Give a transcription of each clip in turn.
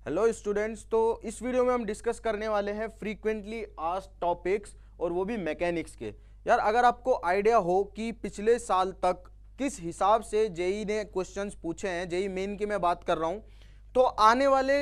Hello students. तो इस video में हम डिस्कस करने वाले हैं फ्रीक्वेंटली आस्क्ड टॉपिक्स और वो भी मैकेनिक्स के। यार अगर आपको आइडिया हो कि पिछले साल तक किस हिसाब से जेई ने क्वेश्चंस पूछे हैं, जेई मेन की मैं बात कर रहा हूँ, तो आने वाले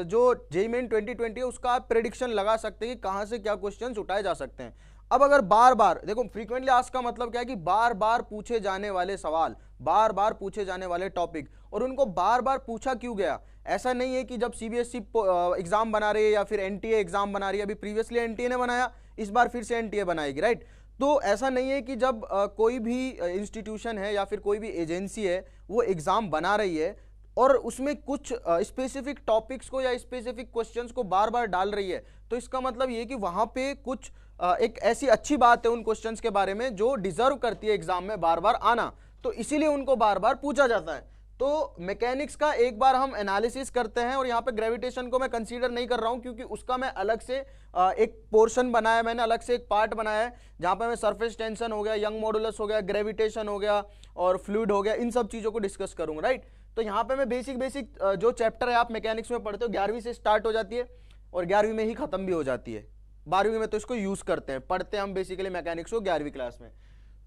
जो जेई मेन 2020 है उसका आप प्रेडिक्शन लगा सकते हैं कि कहाँ से क्या क्वेश्चंस उठाए जा सकते हैं। अब अगर बार बार देखो, फ्रीक्वेंटली आस्क्ड का मतलब क्या है कि बार बार पूछे जाने वाले सवाल, बार बार पूछे जाने वाले टॉपिक, और उनको बार बार पूछा क्यों गया। ऐसा नहीं है कि जब सीबीएसई एग्जाम बना रही है या फिर एनटीए एग्जाम बना रही है, अभी प्रीवियसली एनटीए ने बनाया, इस बार फिर से एनटीए बनाएगी, राइट। तो ऐसा नहीं है कि जब कोई भी इंस्टीट्यूशन है या फिर कोई भी एजेंसी है वो एग्जाम बना रही है और उसमें कुछ स्पेसिफिक टॉपिक्स को या स्पेसिफिक क्वेश्चंस को बार बार डाल रही है, तो इसका मतलब ये कि वहां पे कुछ एक ऐसी अच्छी बात है उन क्वेश्चंस के बारे में जो डिजर्व करती है एग्जाम में बार बार आना, तो इसीलिए उनको बार बार पूछा जाता है। तो मैकेनिक्स का एक बार हम एनालिसिस करते हैं, और यहाँ पे ग्रेविटेशन को मैं कंसीडर नहीं कर रहा हूँ क्योंकि उसका मैं अलग से एक पोर्शन बनाया, मैंने अलग से एक पार्ट बनाया है जहाँ पे मैं सरफेस टेंशन हो गया, यंग मॉडुलस हो गया, ग्रेविटेशन हो गया और फ्लूइड हो गया, इन सब चीज़ों को डिस्कस करूँगा, राइट। तो यहाँ पे मैं बेसिक जो चैप्टर है आप मैकेनिक्स में पढ़ते हो 11वीं से स्टार्ट हो जाती है और 11वीं में ही खत्म भी हो जाती है, 12वीं में तो इसको यूज करते हैं, पढ़ते हैं हम बेसिकली मैकेनिक्स को 11वीं क्लास में।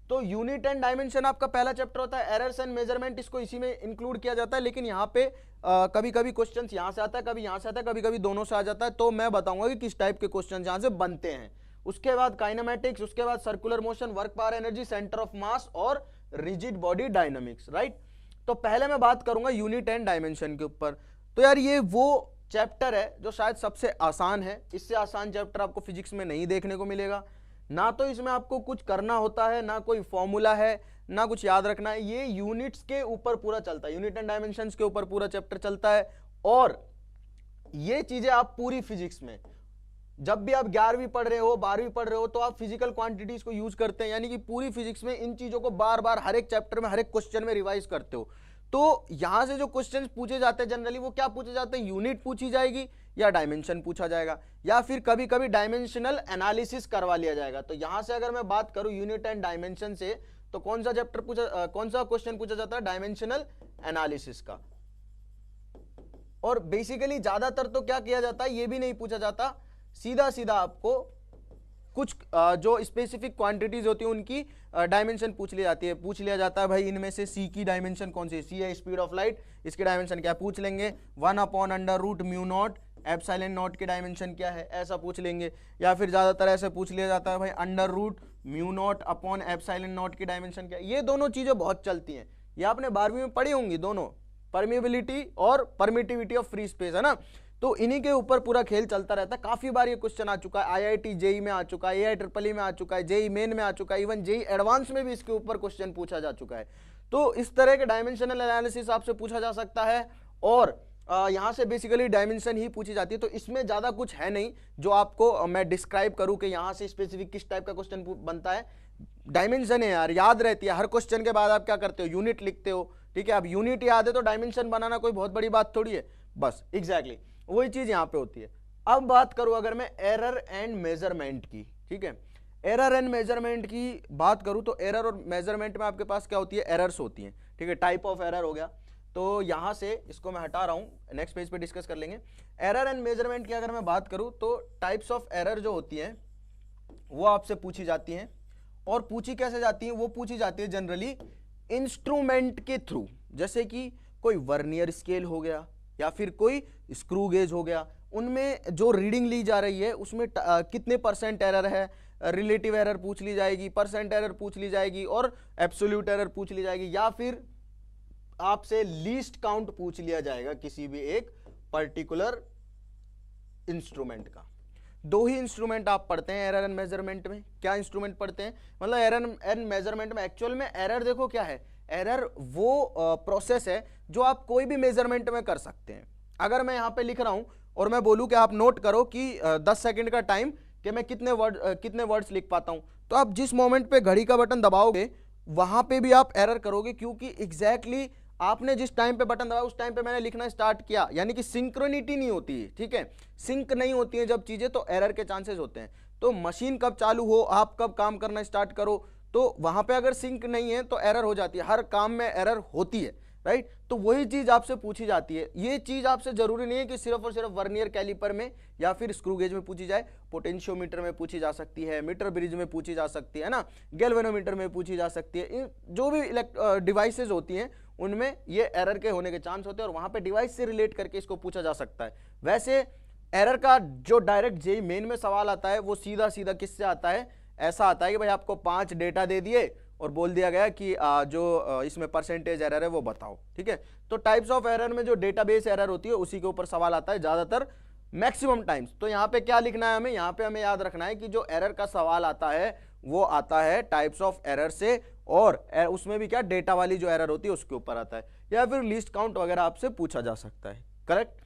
तो यूनिट एंड डायमेंशन आपका पहला चैप्टर होता है, एरर्स एंड मेजरमेंट इसको इसी में इंक्लूड किया जाता है, लेकिन यहाँ पे कभी कभी क्वेश्चंस यहाँ से आता है, कभी यहाँ से आता है, कभी कभी दोनों से आ जाता है, तो मैं बताऊंगा कि किस टाइप के क्वेश्चन यहाँ से बनते हैं। उसके बाद काइनेमेटिक्स, उसके बाद circular motion, work power energy, centre of मास और रिजिड बॉडी डायनामिक्स, राइट। तो पहले मैं बात करूंगा यूनिट एंड डायमेंशन के ऊपर। तो यार ये वो चैप्टर है जो शायद सबसे आसान है, इससे आसान चैप्टर आपको फिजिक्स में नहीं देखने को मिलेगा। ना तो इसमें आपको कुछ करना होता है, ना कोई फॉर्मूला है, ना कुछ याद रखना है, ये यूनिट्स के ऊपर पूरा चलता है, यूनिट एंड डायमेंशंस के ऊपर पूरा चैप्टर चलता है। और ये चीजें आप पूरी फिजिक्स में जब भी आप 11वीं पढ़ रहे हो, 12वीं पढ़ रहे हो, तो आप फिजिकल क्वांटिटीज को यूज करते हैं, यानी कि पूरी फिजिक्स में इन चीजों को बार बार हर एक चैप्टर में, हर एक क्वेश्चन में रिवाइज करते हो। तो यहां से जो क्वेश्चंस पूछे जाते हैं जनरली वो क्या पूछे जाते हैं, यूनिट पूछी जाएगी या डायमेंशन पूछा जाएगा, या फिर कभी कभी डायमेंशनल एनालिसिस करवा लिया जाएगा। तो यहां से अगर मैं बात करूं यूनिट एंड डायमेंशन से, तो कौन सा चैप्टर पूछा, कौन सा क्वेश्चन पूछा जाता है, डायमेंशनल एनालिसिस का। और बेसिकली ज्यादातर तो क्या किया जाता है, ये भी नहीं पूछा जाता, सीधा सीधा आपको कुछ जो स्पेसिफिक क्वांटिटीज होती है उनकी डायमेंशन पूछ ली जाती है। पूछ लिया जाता है भाई इनमें से सी की डायमेंशन कौन सी है, सी है स्पीड ऑफ लाइट, इसकी डायमेंशन क्या पूछ लेंगे, 1/√μ0 एप्सिलॉन नॉट की डायमेंशन क्या है, ऐसा पूछ लेंगे। या फिर ज्यादातर ऐसे पूछ लिया जाता है भाई √μ0 एप्सिलॉन नॉट की डायमेंशन क्या है। ये दोनों चीजें बहुत चलती हैं, ये आपने 12वीं में पढ़ी होंगी, दोनों परमिबिलिटी और परमिटिविटी ऑफ फ्री स्पेस, है ना। तो इन्हीं के ऊपर पूरा खेल चलता रहता है। काफी बार ये क्वेश्चन आ चुका है, आईआईटी जेई में आ चुका है, एआईईई में आ चुका है, जेई मेन में आ चुका है, इवन जेई एडवांस में भी इसके ऊपर क्वेश्चन पूछा जा चुका है। तो इस तरह के डायमेंशनल एनालिसिस आपसे पूछा जा सकता है, और यहाँ से बेसिकली डायमेंशन ही पूछी जाती है। तो इसमें ज्यादा कुछ है नहीं जो आपको मैं डिस्क्राइब करूं कि यहाँ से स्पेसिफिक किस टाइप का क्वेश्चन बनता है। डायमेंशन है यार, याद रहती है, हर क्वेश्चन के बाद आप क्या करते हो, यूनिट लिखते हो, ठीक है। अब यूनिट याद है तो डायमेंशन बनाना कोई बहुत बड़ी बात थोड़ी है, बस एग्जैक्टली वही चीज यहां पे होती है। अब बात करूं अगर मैं एरर एंड मेजरमेंट की, ठीक है, एरर एंड मेजरमेंट की बात करूं तो एरर और मेजरमेंट में आपके पास क्या होती है, एरर्स होती हैं, ठीक है, टाइप ऑफ एरर हो गया। तो यहां से इसको मैं हटा रहा हूं, नेक्स्ट पेज पे डिस्कस कर लेंगे। एरर एंड मेजरमेंट की अगर मैं बात करूं तो टाइप्स ऑफ एरर जो होती हैं वो आपसे पूछी जाती हैं, और पूछी कैसे जाती हैं, वो पूछी जाती है जनरली इंस्ट्रूमेंट के थ्रू, जैसे कि कोई वर्नियर स्केल हो गया या फिर कोई स्क्रू गेज हो गया, उनमें जो रीडिंग ली जा रही है उसमें कितने परसेंट एरर है, रिलेटिव एरर पूछ ली जाएगी, परसेंट एरर पूछ ली जाएगी, और एब्सोल्यूट एरर पूछ ली जाएगी, या फिर आपसे लीस्ट काउंट पूछ लिया जाएगा किसी भी एक पर्टिकुलर इंस्ट्रूमेंट का। दो ही इंस्ट्रूमेंट आप पढ़ते हैं एरर एंड मेजरमेंट में। क्या इंस्ट्रूमेंट पढ़ते हैं, मतलब एरर एंड मेजरमेंट में एक्चुअल में एरर देखो क्या है, एरर वो प्रोसेस है जो आप कोई भी मेजरमेंट में कर सकते हैं। अगर मैं यहाँ पे लिख रहा हूं और मैं बोलूं कि आप नोट करो कि 10 सेकंड का टाइम कि मैं कितने वर्ड्स लिख पाता हूं, तो आप जिस मोमेंट पे घड़ी का बटन दबाओगे वहां पे भी आप एरर करोगे, क्योंकि एग्जैक्टली आपने जिस टाइम पे बटन दबाया उस टाइम पे मैंने लिखना स्टार्ट किया, यानी कि सिंक्रोनिटी नहीं होती है, ठीक है, सिंक नहीं होती है जब चीजें, तो एरर के चांसेस होते हैं। तो मशीन कब चालू हो, आप कब काम करना स्टार्ट करो, तो वहां पे अगर सिंक नहीं है तो एरर हो जाती है, हर काम में एरर होती है, राइट। तो वही चीज आपसे पूछी जाती है। ये चीज आपसे जरूरी नहीं है कि सिर्फ और सिर्फ वर्नियर कैलिपर में या फिर स्क्रू गेज में पूछी जाए, पोटेंशियोमीटर में पूछी जा सकती है, मीटर ब्रिज में पूछी जा सकती है ना, गैल्वेनोमीटर में पूछी जा सकती है। जो भी डिवाइसेज होती हैं उनमें ये एरर के होने के चांस होते हैं और वहां पे डिवाइस से रिलेट करके इसको पूछा जा सकता है। वैसे एरर का जो डायरेक्ट जेईई मेन में सवाल आता है वो सीधा सीधा किससे आता है, ऐसा आता है कि भाई आपको 5 डेटा दे दिए और बोल दिया गया कि जो इसमें परसेंटेज एरर है वो बताओ, ठीक है। तो टाइप्स ऑफ एरर में जो डेटाबेस एरर होती है उसी के ऊपर सवाल आता है ज्यादातर, मैक्सिमम टाइम्स। तो यहाँ पे क्या लिखना है हमें, यहाँ पे हमें याद रखना है कि जो एरर का सवाल आता है वो आता है टाइप्स ऑफ एरर से, और उसमें भी क्या डेटा वाली जो एरर होती है उसके ऊपर आता है, या फिर लिस्ट काउंट वगैरह आपसे पूछा जा सकता है, करेक्ट।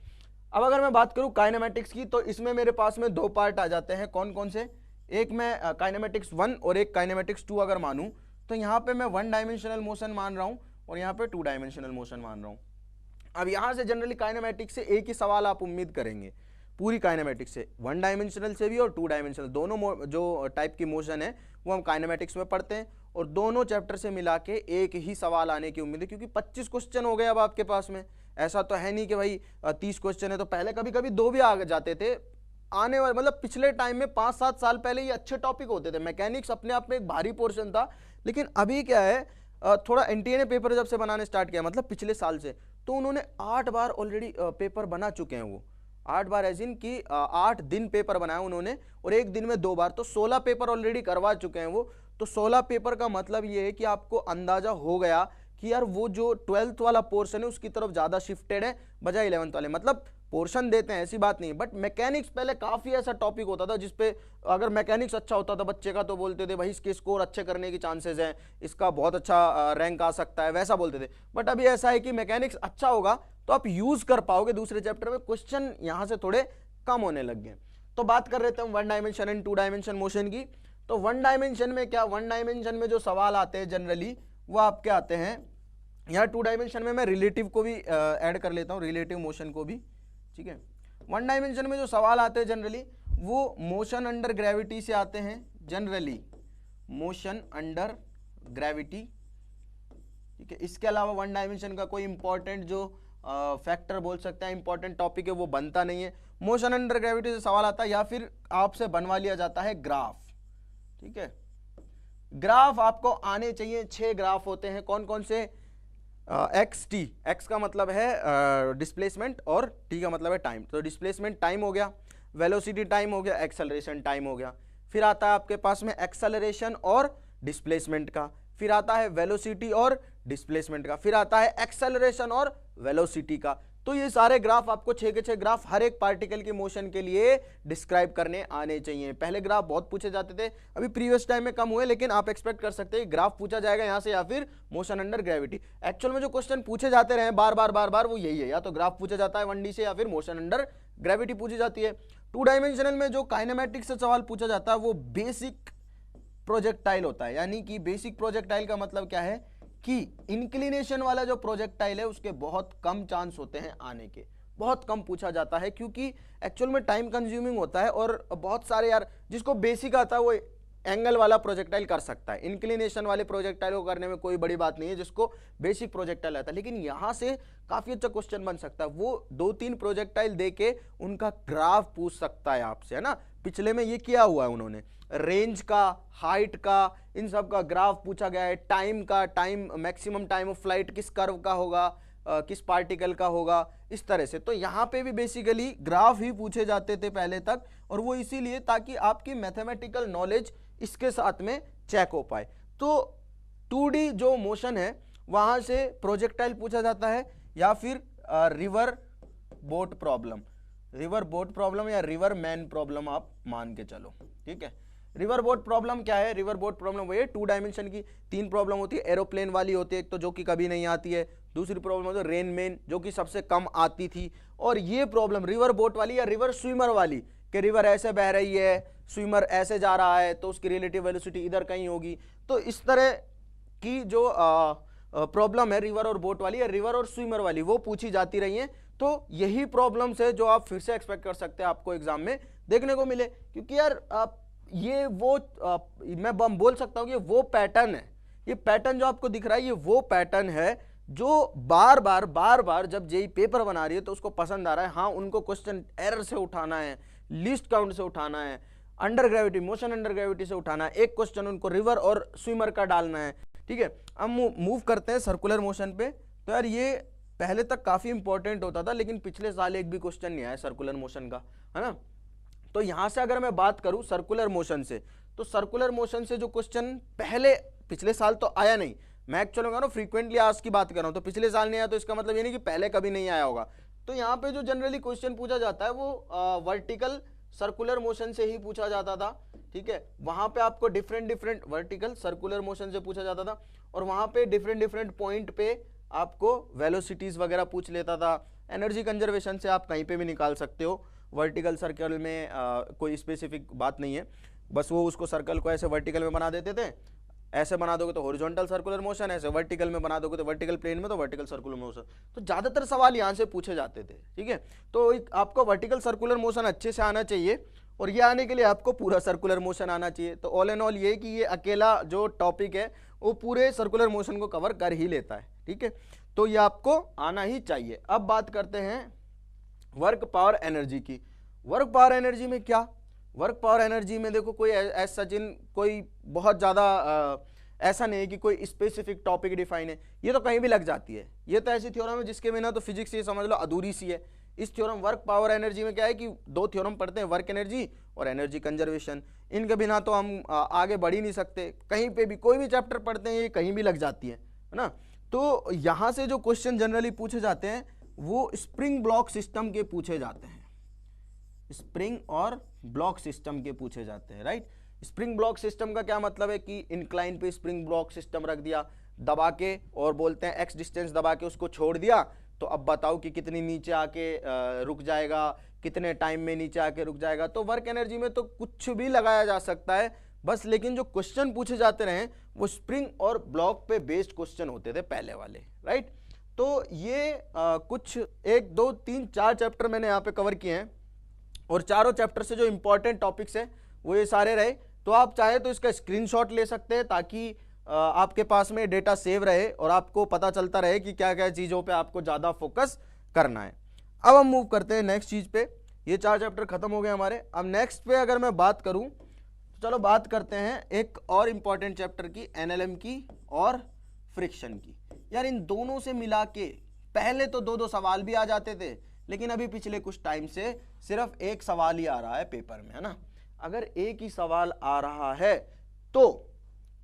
अब अगर मैं बात करूं काइनेमेटिक्स की, तो इसमें मेरे पास में 2 पार्ट आ जाते हैं। कौन कौन से, एक मैं काइनेमेटिक्स 1 और एक काइनेमेटिक्स 2 अगर मानूं, तो यहाँ पे मैं 1 डायमेंशनल मोशन मान रहा हूं और यहाँ पे 2 डायमेंशनल मोशन मान रहा हूं। अब यहाँ से जनरली काइनेमेटिक्स से एक ही सवाल आप उम्मीद करेंगे पूरी काइनेमेटिक्स से, 1 डायमेंशनल से भी और 2 डायमेंशनल, दोनों जो टाइप की मोशन है वो हम काइनेमेटिक्स में पढ़ते हैं, और दोनों चैप्टर से मिला के एक ही सवाल आने की उम्मीद है, क्योंकि 25 क्वेश्चन हो गए अब आपके पास में। ऐसा तो है नहीं कि भाई 30 क्वेश्चन है, तो पहले कभी कभी 2 भी आ जाते थे आने वाले, मतलब पिछले टाइम में 5-7 साल पहले ये अच्छे टॉपिक होते थे। मैकेनिक्स अपने आप में एक भारी पोर्शन था, लेकिन अभी क्या है, थोड़ा एनटीए ने पेपर जब से बनाने स्टार्ट किया, मतलब पिछले साल से, तो उन्होंने 8 बार ऑलरेडी पेपर बना चुके हैं। वो 8 बार एज इन की 8 दिन पेपर बनाया उन्होंने, और एक दिन में 2 बार, तो 16 पेपर ऑलरेडी करवा चुके हैं वो। तो 16 पेपर का मतलब ये है कि आपको अंदाजा हो गया कि यार वो जो 12th वाला पोर्शन है उसकी तरफ ज्यादा शिफ्टेड है बजाय 11th वाले। मतलब पोर्शन देते हैं ऐसी बात नहीं, बट मैकेनिक्स पहले काफी ऐसा टॉपिक होता था जिसपे अगर मैकेनिक्स अच्छा होता था बच्चे का तो बोलते थे भाई इसके स्कोर अच्छे करने की चांसेस हैं, इसका बहुत अच्छा रैंक आ सकता है, वैसा बोलते थे। बट अभी ऐसा है कि मैकेनिक्स अच्छा होगा तो आप यूज कर पाओगे दूसरे चैप्टर में, क्वेश्चन यहां से थोड़े कम होने लग गए। तो बात कर रहे थे हम 1 डायमेंशन एंड 2 डायमेंशन मोशन की। तो 1 डायमेंशन में क्या, 1 डायमेंशन में जो सवाल आते हैं जनरली वो आपके आते हैं, यहाँ 2 डायमेंशन में मैं रिलेटिव को भी ऐड कर लेता हूँ, रिलेटिव मोशन को भी, ठीक है। 1 डायमेंशन में जो सवाल आते हैं जनरली वो मोशन अंडर ग्रेविटी से आते हैं, जनरली मोशन अंडर ग्रेविटी, ठीक है। इसके अलावा 1 डायमेंशन का कोई इंपॉर्टेंट जो फैक्टर बोल सकते हैं, इंपॉर्टेंट टॉपिक है, वो बनता नहीं है। मोशन अंडर ग्रेविटी से सवाल आता है, या फिर आपसे बनवा लिया जाता है ग्राफ, ठीक है। ग्राफ आपको आने चाहिए, 6 ग्राफ होते हैं। कौन कौन से, एक्स टी, एक्स का मतलब है डिस्प्लेसमेंट और टी का मतलब है टाइम। तो डिस्प्लेसमेंट टाइम हो गया, वेलोसिटी टाइम हो गया, एक्सेलरेशन टाइम हो गया। फिर आता है आपके पास में एक्सेलरेशन और डिस्प्लेसमेंट का, फिर आता है वेलोसिटी और डिस्प्लेसमेंट का, फिर आता है एक्सेलरेशन और वेलोसिटी का। तो ये सारे ग्राफ आपको 6 के 6 ग्राफ हर एक पार्टिकल के मोशन के लिए डिस्क्राइब करने आने चाहिए। पहले ग्राफ बहुत पूछे जाते थे, अभी प्रीवियस टाइम में कम हुए, लेकिन आप एक्सपेक्ट कर सकते हैं ग्राफ पूछा जाएगा यहाँ से, या फिर मोशन अंडर ग्रेविटी। एक्चुअल में जो क्वेश्चन पूछे जाते रहे बार बार वो यही है, या तो ग्राफ पूछा जाता है 1D से, या फिर मोशन अंडर ग्रेविटी पूछी जाती है। 2 डायमेंशनल में जो काइनेमेटिक्स से सवाल पूछा जाता है वो बेसिक प्रोजेक्टाइल होता है। यानी कि बेसिक प्रोजेक्टाइल का मतलब क्या है कि इंक्लिनेशन वाला जो प्रोजेक्टाइल है उसके बहुत कम चांस होते हैं आने के, बहुत कम पूछा जाता है, क्योंकि एक्चुअल में टाइम कंज्यूमिंग होता है। और बहुत सारे यार जिसको बेसिक आता है वो एंगल वाला प्रोजेक्टाइल कर सकता है, इंक्लिनेशन वाले प्रोजेक्टाइल को करने में कोई बड़ी बात नहीं है जिसको बेसिक प्रोजेक्टाइल आता है। लेकिन यहाँ से काफी अच्छा क्वेश्चन बन सकता है, वो 2-3 प्रोजेक्टाइल देके उनका ग्राफ पूछ सकता है आपसे, है ना। पिछले में ये किया हुआ है उन्होंने, रेंज का, हाइट का, इन सब का ग्राफ पूछा गया है, टाइम का, time maximum time of flight किस कर्व का होगा, किस पार्टिकल का होगा, इस तरह से। तो यहाँ पे भी बेसिकली ग्राफ ही पूछे जाते थे पहले तक, और वो इसीलिए ताकि आपकी मैथमेटिकल नॉलेज इसके साथ में चेक हो पाए। तो 2D जो मोशन है वहां से प्रोजेक्टाइल पूछा जाता है, या फिर river boat problem, river boat problem या रिवर मैन प्रॉब्लम आप मान के चलो, ठीक है। रिवर बोट प्रॉब्लम क्या है, रिवर बोट प्रॉब्लम वही है 2 डायमेंशन की 3 प्रॉब्लम होती है। एरोप्लेन वाली होती है एक तो, जो कि कभी नहीं आती है, दूसरी प्रॉब्लम होती है रेन मैन जो कि सबसे कम आती थी, और ये प्रॉब्लम रिवर बोट वाली या रिवर स्विमर वाली कि रिवर ऐसे बह रही है, स्विमर ऐसे जा रहा है, तो उसकी रिलेटिव वेलोसिटी इधर कहीं होगी। तो इस तरह की जो प्रॉब्लम है रिवर और बोट वाली या रिवर और स्विमर वाली, वो पूछी जाती रही है। तो यही प्रॉब्लम्स है जो आप फिर से एक्सपेक्ट कर सकते हैं आपको एग्जाम में देखने को मिले, क्योंकि यार ये वो मैं बोल सकता हूँ कि वो पैटर्न है, ये पैटर्न जो आपको दिख रहा है ये वो पैटर्न है जो बार बार जब जेई पेपर बना रही है तो उसको पसंद आ रहा है, हाँ उनको क्वेश्चन एरर से उठाना है, लीस्ट काउंट से उठाना है, under gravity, motion under gravity से उठाना है, एक क्वेश्चन उनको रिवर और स्विमर का डालना है, ठीक है। अब मूव करते हैं सर्कुलर मोशन पे। तो यार ये पहले तक काफी इंपॉर्टेंट होता था, लेकिन पिछले साल एक भी क्वेश्चन नहीं आया सर्कुलर मोशन का, है ना। तो यहां से अगर मैं बात करूं सर्कुलर मोशन से, तो सर्कुलर मोशन से जो क्वेश्चन पिछले साल तो आया नहीं, मैं एक्चुअली कह रहा हूं फ्रीक्वेंटली आज की बात कर रहा हूं, तो पिछले साल नहीं आया तो इसका मतलब ये नहीं कि पहले कभी नहीं आया होगा। तो यहाँ पे जो जनरली क्वेश्चन पूछा जाता है वो वर्टिकल सर्कुलर मोशन से ही पूछा जाता था, ठीक है। वहां पे आपको डिफरेंट वर्टिकल सर्कुलर मोशन से पूछा जाता था, और वहां पे डिफरेंट पॉइंट पे आपको वेलोसिटीज वगैरह पूछ लेता था। एनर्जी कंजर्वेशन से आप कहीं पे भी निकाल सकते हो, वर्टिकल सर्कल में कोई स्पेसिफिक बात नहीं है, बस वो उसको सर्कल को ऐसे वर्टिकल में बना देते थे, ऐसे बना दोगे तो हॉरिजॉन्टल सर्कुलर मोशन, ऐसे वर्टिकल में बना दोगे तो वर्टिकल प्लेन में तो वर्टिकल सर्कुलर मोशन। तो ज्यादातर सवाल यहाँ से पूछे जाते थे, ठीक है। तो आपको वर्टिकल सर्कुलर मोशन अच्छे से आना चाहिए, और ये आने के लिए आपको पूरा सर्कुलर मोशन आना चाहिए। तो ऑल एंड ऑल ये कि ये अकेला जो टॉपिक है वो पूरे सर्कुलर मोशन को कवर कर ही लेता है, ठीक है। तो ये आपको आना ही चाहिए। अब बात करते हैं वर्क पावर एनर्जी की। वर्क पावर एनर्जी में क्या, वर्क पावर एनर्जी में देखो कोई ऐसा कोई बहुत ज़्यादा ऐसा नहीं है कि कोई स्पेसिफिक टॉपिक डिफाइन है, ये तो कहीं भी लग जाती है। ये तो ऐसी थ्योरम है जिसके बिना तो फिजिक्स ये समझ लो अधूरी सी है। इस थ्योरम वर्क पावर एनर्जी में क्या है कि दो थ्योरम पढ़ते हैं, वर्क एनर्जी और एनर्जी कंजर्वेशन। इनके बिना तो हम आगे बढ़ ही नहीं सकते, कहीं पे भी कोई भी चैप्टर पढ़ते हैं ये कहीं भी लग जाती है ना। तो यहाँ से जो क्वेश्चन जनरली पूछे जाते हैं वो स्प्रिंग ब्लॉक सिस्टम के पूछे जाते हैं, स्प्रिंग और ब्लॉक सिस्टम के पूछे जाते हैं, राइट। स्प्रिंग ब्लॉक सिस्टम का क्या मतलब है कि इंक्लाइन पे स्प्रिंग ब्लॉक सिस्टम रख दिया दबा के, और बोलते हैं एक्स डिस्टेंस दबा के उसको छोड़ दिया, तो अब बताओ कि कितनी नीचे आके रुक जाएगा, कितने टाइम में नीचे आके रुक जाएगा। तो वर्क एनर्जी में तो कुछ भी लगाया जा सकता है बस, लेकिन जो क्वेश्चन पूछे जाते रहे वो स्प्रिंग और ब्लॉक पे बेस्ड क्वेश्चन होते थे पहले वाले, राइट। तो ये कुछ 1 2 3 4 चैप्टर मैंने यहाँ पे कवर किए हैं, और चारों चैप्टर से जो इंपॉर्टेंट टॉपिक्स हैं वो ये सारे रहे। तो आप चाहे तो इसका स्क्रीनशॉट ले सकते हैं ताकि आपके पास में डेटा सेव रहे और आपको पता चलता रहे कि क्या क्या चीज़ों पे आपको ज़्यादा फोकस करना है। अब हम मूव करते हैं नेक्स्ट चीज़ पे। ये 4 चैप्टर खत्म हो गए हमारे। अब नेक्स्ट पे अगर मैं बात करूं तो चलो बात करते हैं एक और इम्पॉर्टेंट चैप्टर की, एनएलएम की और फ्रिक्शन की। यार इन दोनों से मिला के पहले तो 2-2 सवाल भी आ जाते थे, लेकिन अभी पिछले कुछ टाइम से सिर्फ एक सवाल ही आ रहा है पेपर में, है ना। अगर एक ही सवाल आ रहा है तो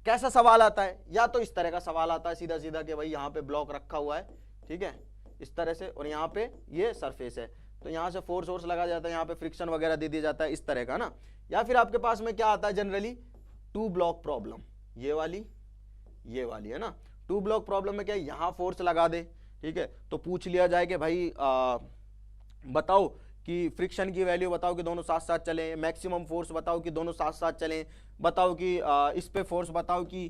कैसा सवाल आता है, या तो इस तरह का सवाल आता है सीधा सीधा कि भाई यहाँ पे ब्लॉक रखा हुआ है, ठीक है, इस तरह से, और यहाँ पे ये सरफेस है, तो यहाँ से फोर्स लगा जाता है, यहाँ पे फ्रिक्शन वगैरह दे दिया जाता है, इस तरह का ना। या फिर आपके पास में क्या आता है जनरली, 2 ब्लॉक प्रॉब्लम, ये वाली है ना। 2 ब्लॉक प्रॉब्लम में क्या है, यहाँ फोर्स लगा दे, ठीक है, तो पूछ लिया जाए कि भाई बताओ कि फ्रिक्शन की वैल्यू बताओ कि दोनों साथ साथ चलें, मैक्सिमम फोर्स बताओ कि दोनों साथ साथ चलें, बताओ कि इस पे फोर्स बताओ कि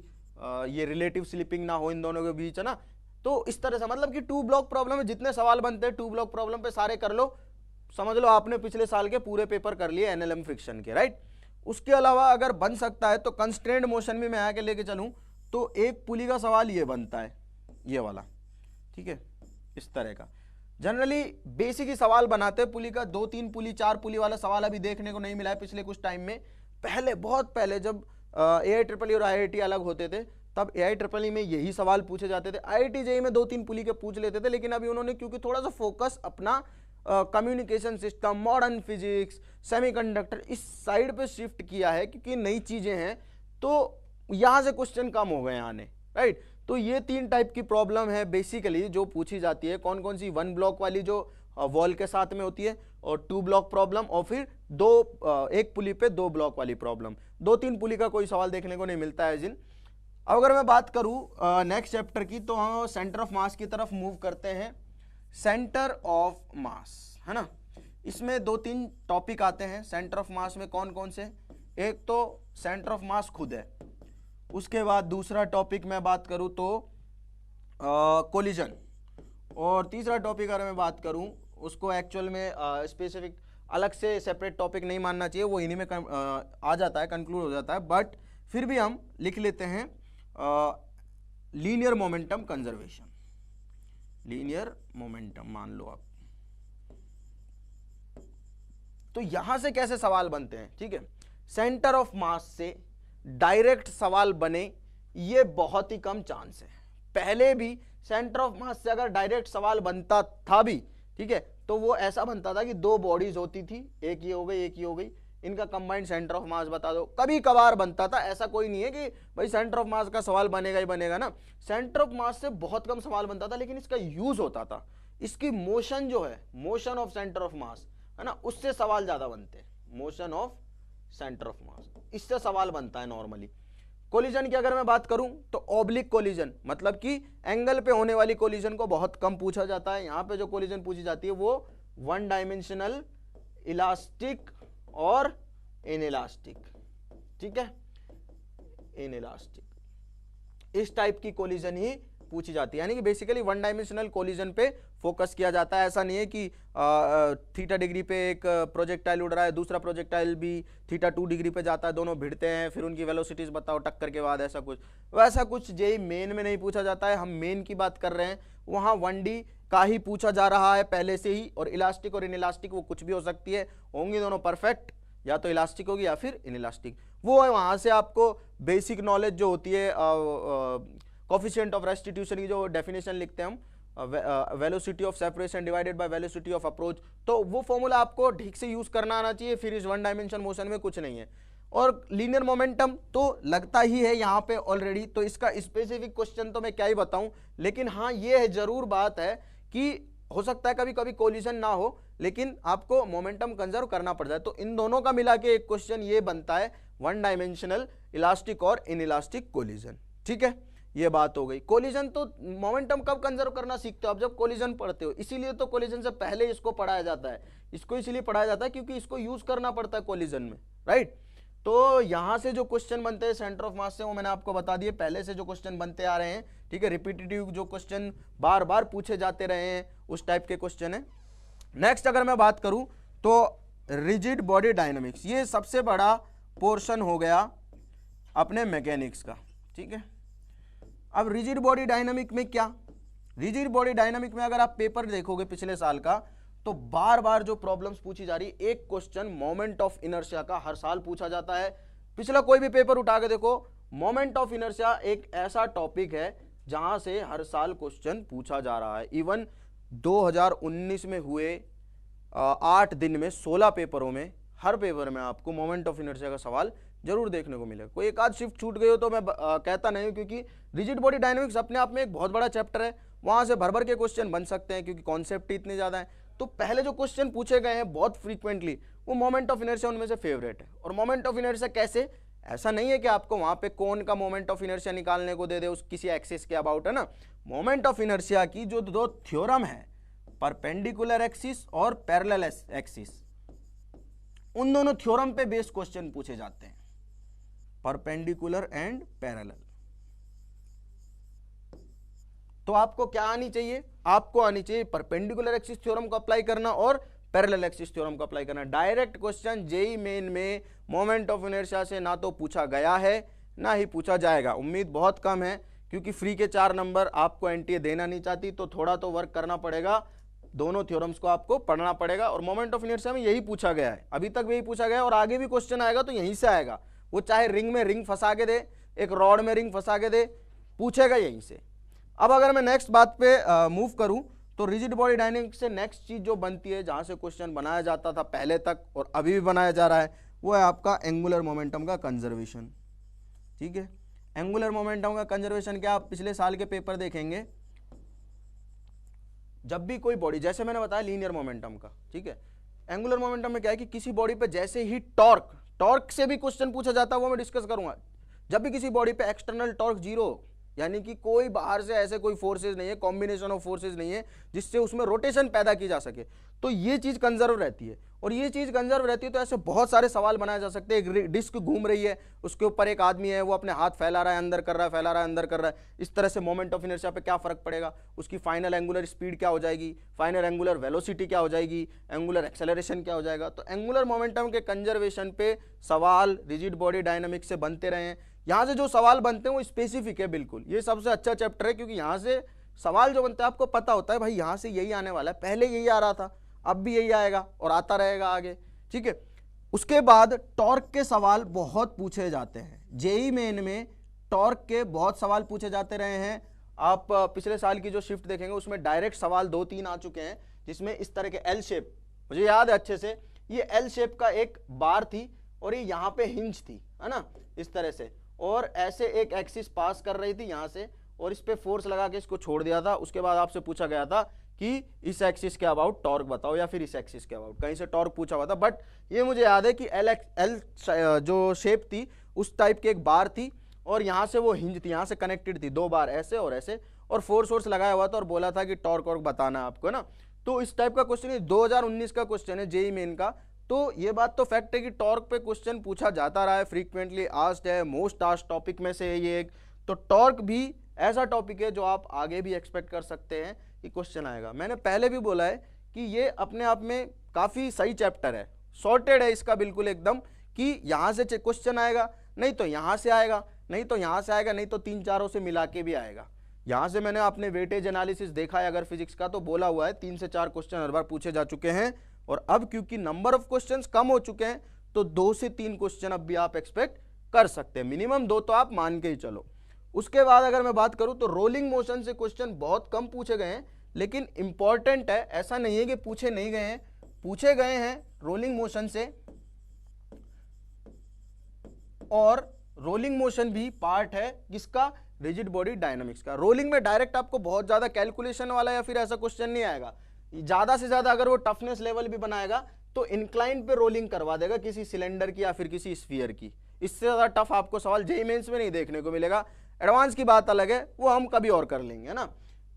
ये रिलेटिव स्लिपिंग ना हो इन दोनों के बीच, है ना। तो इस तरह से मतलब कि 2 ब्लॉक प्रॉब्लम में जितने सवाल बनते हैं 2 ब्लॉक प्रॉब्लम पे सारे कर लो, समझ लो आपने पिछले साल के पूरे पेपर कर लिए एनएलएम फ्रिक्शन के, राइट। उसके अलावा अगर बन सकता है तो कंस्ट्रेंट मोशन में मैं आके लेके चलूँ तो एक पुली का सवाल ये बनता है, ये वाला, ठीक है, इस तरह का। जनरली बेसिक ही सवाल बनाते हैं पुली का, 2-3 पुली 4 पुली वाला सवाल अभी देखने को नहीं मिला है पिछले कुछ टाइम में। पहले बहुत पहले जब AIEEE और IIT अलग होते थे तब AIEEE में यही सवाल पूछे जाते थे, IIT JEE में 2-3 पुली के पूछ लेते थे, लेकिन अभी उन्होंने क्योंकि थोड़ा सा फोकस अपना communication system, modern physics, semiconductor इस साइड पे शिफ्ट किया है, क्योंकि नई चीजें हैं तो यहाँ से क्वेश्चन कम हो गए आने, राइट। तो ये 3 टाइप की प्रॉब्लम है बेसिकली जो पूछी जाती है। कौन कौन सी, 1 ब्लॉक वाली जो वॉल के साथ में होती है, और 2 ब्लॉक प्रॉब्लम, और फिर 1 पुली पे 2 ब्लॉक वाली प्रॉब्लम। 2-3 पुली का कोई सवाल देखने को नहीं मिलता है जिन। अब अगर मैं बात करूं नेक्स्ट चैप्टर की तो हम सेंटर ऑफ मास की तरफ मूव करते हैं। सेंटर ऑफ मास, है ना, इसमें 2-3 टॉपिक आते हैं सेंटर ऑफ मास में। कौन कौन से, एक तो सेंटर ऑफ मास खुद है, उसके बाद दूसरा टॉपिक मैं बात करूं तो कोलिजन, और तीसरा टॉपिक अगर मैं बात करूं उसको एक्चुअल में स्पेसिफिक अलग से सेपरेट टॉपिक नहीं मानना चाहिए, वो इन्हीं में आ जाता है, कंक्लूड हो जाता है, बट फिर भी हम लिख लेते हैं linear momentum conservation. Linear momentum मान लो आप। तो यहां से कैसे सवाल बनते हैं, ठीक है, सेंटर ऑफ मास से डायरेक्ट सवाल बने ये बहुत ही कम चांस है। पहले भी सेंटर ऑफ मास से अगर डायरेक्ट सवाल बनता था भी, ठीक है, तो वो ऐसा बनता था कि दो बॉडीज होती थी, एक ये हो गई एक ये हो गई, इनका कंबाइंड सेंटर ऑफ मास बता दो, कभी कभार बनता था। ऐसा कोई नहीं है कि भाई सेंटर ऑफ मास का सवाल बनेगा ही बनेगा ना, सेंटर ऑफ मास से बहुत कम सवाल बनता था, लेकिन इसका यूज होता था, इसकी मोशन जो है, मोशन ऑफ सेंटर ऑफ मास है ना, उससे सवाल ज्यादा बनते हैं, मोशन ऑफ सेंटर ऑफ मास, इससे सवाल बनता है नॉर्मली। कोलिजन की अगर मैं बात करूं तो ऑब्लिक कोलिजन, मतलब कि एंगल पे होने वाली कोलिजन को बहुत कम पूछा जाता है। यहां पे जो कोलिजन पूछी जाती है वो वन डायमेंशनल, इलास्टिक और इनइलास्टिक, ठीक है, इनइलास्टिक, इस टाइप की कोलिजन ही पूछी जाती है। यानी कि बेसिकली वन डायमेंशनल कोलिजन पे फोकस किया जाता है। ऐसा नहीं है कि थीटा डिग्री पे एक प्रोजेक्टाइल उड़ रहा है, दूसरा प्रोजेक्टाइल भी थीटा 2 डिग्री पे जाता है, दोनों भिड़ते हैं, फिर उनकी वेलोसिटीज बताओ टक्कर के बाद, ऐसा कुछ वैसा कुछ जेई मेन में नहीं पूछा जाता है। हम मेन की बात कर रहे हैं, वहाँ 1D का ही पूछा जा रहा है पहले से ही, और इलास्टिक और इनइलास्टिक वो कुछ भी हो सकती है, होंगी दोनों परफेक्ट, या तो इलास्टिक होगी या फिर इनइलास्टिक। वो है वहाँ से आपको बेसिक नॉलेज जो होती है, कोफिशिएंट ऑफ रेस्टिट्यूशन की जो डेफिनेशन लिखते हैं हम, velocity of separation divided by velocity of approach, तो वो फॉर्मूला आपको ठीक से यूज करना आना चाहिए, फिर इस वन डायमेंशन मोशन में कुछ नहीं है। और लीनियर मोमेंटम तो लगता ही है यहाँ पे ऑलरेडी, तो इसका स्पेसिफिक क्वेश्चन तो मैं क्या ही बताऊं, लेकिन हाँ ये है जरूर बात है कि हो सकता है कभी कभी कोलिजन ना हो, लेकिन आपको मोमेंटम कंजर्व करना पड़ जाए। तो इन दोनों का मिला के एक क्वेश्चन ये बनता है, वन डायमेंशनल इलास्टिक और इनइलास्टिक कोलिजन, ठीक है, ये बात हो गई। कोलिजन तो मोमेंटम कब कंजर्व करना सीखते हो आप, जब कोलिजन पढ़ते हो, इसीलिए तो कोलिजन से पहले इसको पढ़ाया जाता है, इसको इसीलिए पढ़ाया जाता है क्योंकि इसको यूज करना पड़ता है कोलिजन में, राइट। तो यहां से जो क्वेश्चन बनते हैं सेंटर ऑफ मास से, वो मैंने आपको बता दिए, पहले से जो क्वेश्चन बनते आ रहे हैं, ठीक है, रिपीटेटिव जो क्वेश्चन बार बार पूछे जाते रहे हैं, उस टाइप के क्वेश्चन है। नेक्स्ट अगर मैं बात करूं तो रिजिड बॉडी डायनामिक्स, ये सबसे बड़ा पोर्शन हो गया अपने मैकेनिक्स का, ठीक है। अब रिजिड बॉडी डायनामिक में क्या, रिजिड बॉडी डायनामिक में अगर आप पेपर देखोगे पिछले साल का, तो बार बार जो प्रॉब्लम्स पूछी जा रही, एक क्वेश्चन मोमेंट ऑफ इनर्शिया का हर साल पूछा जाता है। पिछला कोई भी पेपर उठा के देखो, मोमेंट ऑफ इनर्शिया एक ऐसा टॉपिक है जहां से हर साल क्वेश्चन पूछा जा रहा है। इवन 2019 में हुए 8 दिन में 16 पेपरों में, हर पेपर में आपको मोमेंट ऑफ इनर्शिया का सवाल जरूर देखने को मिलेगा। कोई एक आध शिफ्ट छूट गई हो तो मैं कहता नहीं हूं, क्योंकि रिजिड बॉडी डायनामिक्स अपने आप में एक बहुत बड़ा चैप्टर है, वहां से भर भर के क्वेश्चन बन सकते हैं क्योंकि कॉन्सेप्ट ही इतने ज्यादा है। तो पहले जो क्वेश्चन पूछे गए हैं बहुत फ्रीक्वेंटली, वो मोमेंट ऑफ इनर्शिया उनमें से फेवरेट है। और मोमेंट ऑफ इनर्शिया कैसे, ऐसा नहीं है कि आपको वहां पे कौन का मोमेंट ऑफ इनर्शिया निकालने को दे दे, उस किसी एक्सिस के अबाउट, है ना। मोमेंट ऑफ इनर्शिया की जो दो थ्योरम है, परपेंडिकुलर एक्सिस और पैरेलल एक्सिस, उन दोनों थ्योरम पे बेस्ड क्वेश्चन पूछे जाते हैं, परपेंडिकुलर एंड पैरेलल। तो आपको क्या आनी चाहिए, आपको आनी चाहिए परपेंडिकुलर एक्सिस थ्योरम को अप्लाई करना और पैरेलल एक्सिस थ्योरम को अप्लाई करना। डायरेक्ट क्वेश्चन जेईई मेन में मोमेंट ऑफ इनर्शिया से ना तो पूछा गया है ना ही पूछा जाएगा, उम्मीद बहुत कम है, क्योंकि फ्री के 4 नंबर आपको एनटीए देना नहीं चाहती, तो थोड़ा तो वर्क करना पड़ेगा, दोनों थ्योरम्स को आपको पढ़ना पड़ेगा। और मोमेंट ऑफ इनर्शिया में यही पूछा गया है, अभी तक यही पूछा गया है, और आगे भी क्वेश्चन आएगा तो यहीं से आएगा। वो चाहे रिंग में रिंग फंसा के दे, एक रॉड में रिंग फंसा के दे, पूछेगा यहीं से। अब अगर मैं नेक्स्ट बात पे मूव करूं, तो रिजिड बॉडी डायनामिक्स से नेक्स्ट चीज जो बनती है, जहां से क्वेश्चन बनाया जाता था पहले तक और अभी भी बनाया जा रहा है, वो है आपका एंगुलर मोमेंटम का कंजर्वेशन, ठीक है। एंगुलर मोमेंटम का कंजर्वेशन क्या, आप पिछले साल के पेपर देखेंगे, जब भी कोई बॉडी, जैसे मैंने बताया लीनियर मोमेंटम का, ठीक है, एंगुलर मोमेंटम में क्या है कि किसी बॉडी पे जैसे ही टॉर्क से भी क्वेश्चन पूछा जाता है, वो मैं डिस्कस करूंगा। जब भी किसी बॉडी पे एक्सटर्नल टॉर्क 0, यानी कि कोई बाहर से ऐसे कोई फोर्सेज नहीं है, कॉम्बिनेशन ऑफ फोर्सेज नहीं है जिससे उसमें रोटेशन पैदा की जा सके, तो ये चीज कंजर्व रहती है। और ये चीज कंजर्व रहती है तो ऐसे बहुत सारे सवाल बनाए जा सकते हैं। एक डिस्क घूम रही है, उसके ऊपर एक आदमी है, वो अपने हाथ फैला रहा है, अंदर कर रहा है, फैला रहा है, अंदर कर रहा है, इस तरह से मोमेंट ऑफ इनर्शिया पे क्या फर्क पड़ेगा, उसकी फाइनल एंगुलर स्पीड क्या हो जाएगी, फाइनल एंगुलर वेलोसिटी क्या हो जाएगी, एंगुलर एक्सेलरेशन क्या हो जाएगा। तो एंगुलर मोमेंटम के कंजर्वेशन पे सवाल रिजिड बॉडी डायनामिक्स से बनते रहे हैं। यहाँ से जो सवाल बनते हैं वो स्पेसिफिक है, बिल्कुल ये सबसे अच्छा चैप्टर है, क्योंकि यहाँ से सवाल जो बनता है आपको पता होता है भाई यहाँ से यही आने वाला है, पहले यही आ रहा था, अब भी यही आएगा और आता रहेगा आगे, ठीक है। उसके बाद टॉर्क के सवाल बहुत पूछे जाते हैं, जेईई मेन में टॉर्क के बहुत सवाल पूछे जाते रहे हैं। आप पिछले साल की जो शिफ्ट देखेंगे उसमें डायरेक्ट सवाल 2-3 आ चुके हैं, जिसमें इस तरह के एल शेप, मुझे याद है अच्छे से, ये एल शेप का एक बार थी और ये यहाँ पे हिंज थी, है ना, इस तरह से, और ऐसे एक एक्सिस पास कर रही थी यहाँ से, और इस पे फोर्स लगा के इसको छोड़ दिया था। उसके बाद आपसे पूछा गया था कि इस एक्सिस के अबाउट टॉर्क बताओ, या फिर इस एक्सिस के अबाउट, कहीं से टॉर्क पूछा हुआ था। बट ये मुझे याद है कि एल जो शेप थी उस टाइप की एक बार थी, और यहाँ से वो हिंज थी, यहाँ से कनेक्टेड थी, 2 बार ऐसे और ऐसे, और फोर्स लगाया हुआ था और बोला था कि टॉर्क वॉर्क बताना है आपको, है ना। तो इस टाइप का क्वेश्चन है, 2019 का क्वेश्चन है जेईई मेन का। तो ये बात तो फैक्ट है कि टॉर्क पे क्वेश्चन पूछा जाता रहा है, फ्रीक्वेंटली आस्क्ड है, मोस्ट आस्क्ड टॉपिक में से ये एक। तो टॉर्क भी ऐसा टॉपिक है जो आप आगे भी एक्सपेक्ट कर सकते हैं कि क्वेश्चन आएगा। मैंने पहले भी बोला है कि ये अपने आप में काफ़ी सही चैप्टर है, सॉर्टेड है इसका बिल्कुल एकदम, कि यहाँ से क्वेश्चन आएगा, नहीं तो यहाँ से आएगा, नहीं तो यहाँ से आएगा, नहीं तो 3-4 से मिला के भी आएगा। यहाँ से मैंने अपने वेटेज एनालिसिस देखा है अगर फिजिक्स का, तो बोला हुआ है 3 से 4 क्वेश्चन हर बार पूछे जा चुके हैं, और अब क्योंकि नंबर ऑफ क्वेश्चंस कम हो चुके हैं तो 2 से 3 क्वेश्चन अब भी आप एक्सपेक्ट कर सकते हैं, मिनिमम 2 तो आप मान के ही चलो। उसके बाद अगर मैं बात करूं तो रोलिंग मोशन से क्वेश्चन बहुत कम पूछे गए हैं, लेकिन इंपॉर्टेंट है, ऐसा नहीं है कि पूछे नहीं गए हैं, पूछे गए हैं रोलिंग मोशन से, और रोलिंग मोशन भी पार्ट है किसका, रिजिड बॉडी डायनामिक्स का। रोलिंग में डायरेक्ट आपको बहुत ज्यादा कैलकुलेशन वाला या फिर ऐसा क्वेश्चन नहीं आएगा, ज्यादा से ज्यादा अगर वो टफनेस लेवल भी बनाएगा तो इंक्लाइन पे रोलिंग करवा देगा किसी सिलेंडर की या फिर किसी स्फीयर की। इससे ज्यादा टफ आपको सवाल जेईई मेंस में नहीं देखने को मिलेगा। एडवांस की बात अलग है, वो हम कभी और कर लेंगे, है ना।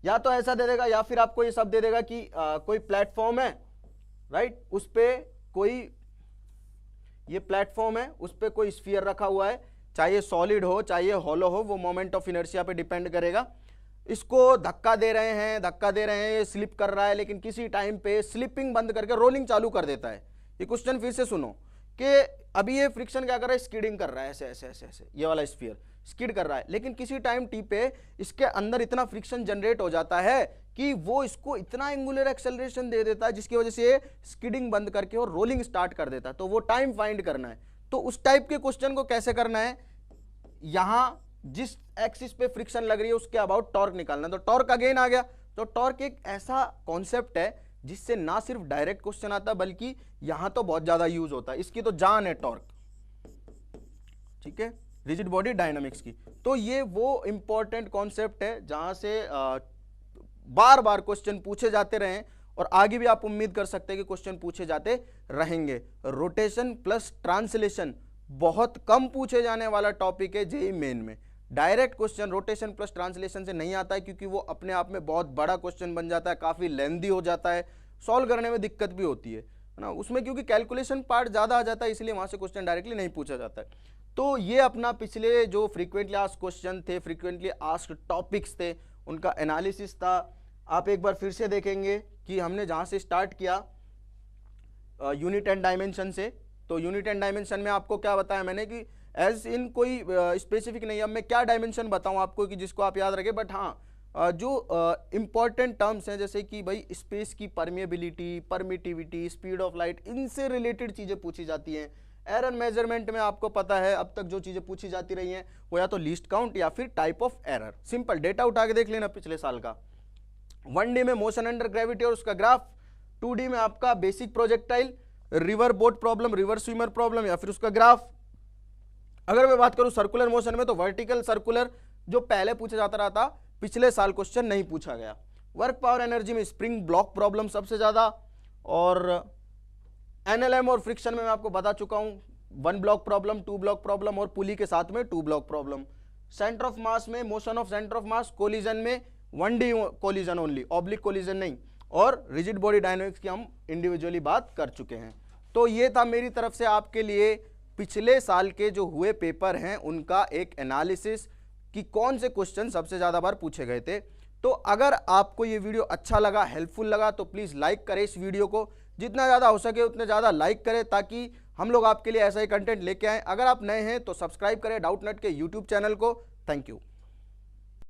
या तो ऐसा दे देगा या फिर आपको ये सब दे देगा कि कोई प्लेटफॉर्म है, राइट, उस पे कोई, ये प्लेटफॉर्म है, उस पे कोई स्फीयर रखा हुआ है, चाहे सॉलिड हो चाहे हॉलो हो, वो मोमेंट ऑफ इनर्शिया पे डिपेंड करेगा। इसको धक्का दे रहे हैं, स्लिप कर रहा है, लेकिन किसी टाइम पे स्लिपिंग बंद करके रोलिंग चालू कर देता है। ये क्वेश्चन फिर से सुनो कि अभी ये फ्रिक्शन क्या कर रहा है, स्किडिंग कर रहा है, ऐसे ऐसे ऐसे ऐसे, ये वाला स्फीयर स्किड कर रहा है, लेकिन किसी टाइम टी पे इसके अंदर इतना फ्रिक्शन जनरेट हो जाता है कि वो इसको इतना एंगुलर एक्सेलरेशन दे देता है जिसकी वजह से ये स्किडिंग बंद करके और रोलिंग स्टार्ट कर देता है। तो वो टाइम फाइंड करना है। तो उस टाइप के क्वेश्चन को कैसे करना है, यहां जिस एक्सिस पे फ्रिक्शन लग रही है उसके अबाउट टॉर्क निकालना। तो टॉर्क अगेन आ गया। तो टॉर्क एक ऐसा कॉन्सेप्ट है जिससे ना सिर्फ डायरेक्ट क्वेश्चन आता बल्कि यहां तो बहुत ज्यादा यूज होता है, इसकी तो जान है टॉर्क, ठीक है, रिजिड बॉडी डायनामिक्स की। तो ये वो इंपॉर्टेंट कॉन्सेप्ट है जहां से बार बार क्वेश्चन पूछे जाते रहे, और आगे भी आप उम्मीद कर सकते हैं कि क्वेश्चन पूछे जाते रहेंगे। रोटेशन प्लस ट्रांसलेशन बहुत कम पूछे जाने वाला टॉपिक है जेईई मेन में। Direct question rotation plus translation से नहीं आता है, क्योंकि वो अपने आप में बहुत बड़ा क्वेश्चन बन जाता है, काफी लेंथी हो जाता है, सॉल्व करने में दिक्कत भी होती है ना उसमें, क्योंकि कैलकुलेशन पार्ट ज्यादा आ जाता है, इसलिए वहां से क्वेश्चन डायरेक्टली नहीं पूछा जाता है। तो ये अपना पिछले जो फ्रीक्वेंटली आस्क्ड क्वेश्चन थे, फ्रीक्वेंटली आस्क्ड टॉपिक्स थे, उनका एनालिसिस था। आप एक बार फिर से देखेंगे कि हमने जहां से स्टार्ट किया यूनिट एंड डायमेंशन से, तो यूनिट एंड डायमेंशन में आपको क्या बताया मैंने कि एज इन कोई स्पेसिफिक नहीं, अब मैं क्या डायमेंशन बताऊं आपको कि जिसको आप याद रखें, बट हाँ जो इंपॉर्टेंट टर्म्स हैं जैसे कि भाई स्पेस की permeability, permittivity, speed of light, इनसे रिलेटेड चीज़ें पूछी जाती हैं। एरर मेजरमेंट में आपको पता है अब तक जो चीज़ें पूछी जाती रही हैं वो या तो लीस्ट काउंट या फिर type of error. Simple data उठा के देख लेना पिछले साल का। 1D में मोशन अंडर ग्रेविटी और उसका ग्राफ, 2D में आपका basic projectile, river boat problem, river swimmer problem या फिर उसका ग्राफ। अगर मैं बात करूं सर्कुलर मोशन में तो वर्टिकल सर्कुलर जो पहले पूछा जाता रहा था, पिछले साल क्वेश्चन नहीं पूछा गया। वर्क पावर एनर्जी में स्प्रिंग ब्लॉक प्रॉब्लम सबसे ज्यादा, और एनएलएम और फ्रिक्शन में मैं आपको बता चुका हूं 1 ब्लॉक प्रॉब्लम, 2 ब्लॉक प्रॉब्लम और पुली के साथ में 2 block problem. Centre of mass में motion of centre of mass, collision में 1D collision only, oblique collision नहीं, और रिजिड बॉडी डायनामिक्स की हम इंडिविजुअली बात कर चुके हैं। तो ये था मेरी तरफ से आपके लिए पिछले साल के जो हुए पेपर हैं उनका एक एनालिसिस कि कौन से क्वेश्चन सबसे ज़्यादा बार पूछे गए थे। तो अगर आपको ये वीडियो अच्छा लगा, हेल्पफुल लगा, तो प्लीज़ लाइक करें इस वीडियो को, जितना ज़्यादा हो सके उतने ज़्यादा लाइक करें ताकि हम लोग आपके लिए ऐसा ही कंटेंट लेके आएँ। अगर आप नए हैं तो सब्सक्राइब करें डाउटनेट के यूट्यूब चैनल को। Thank you.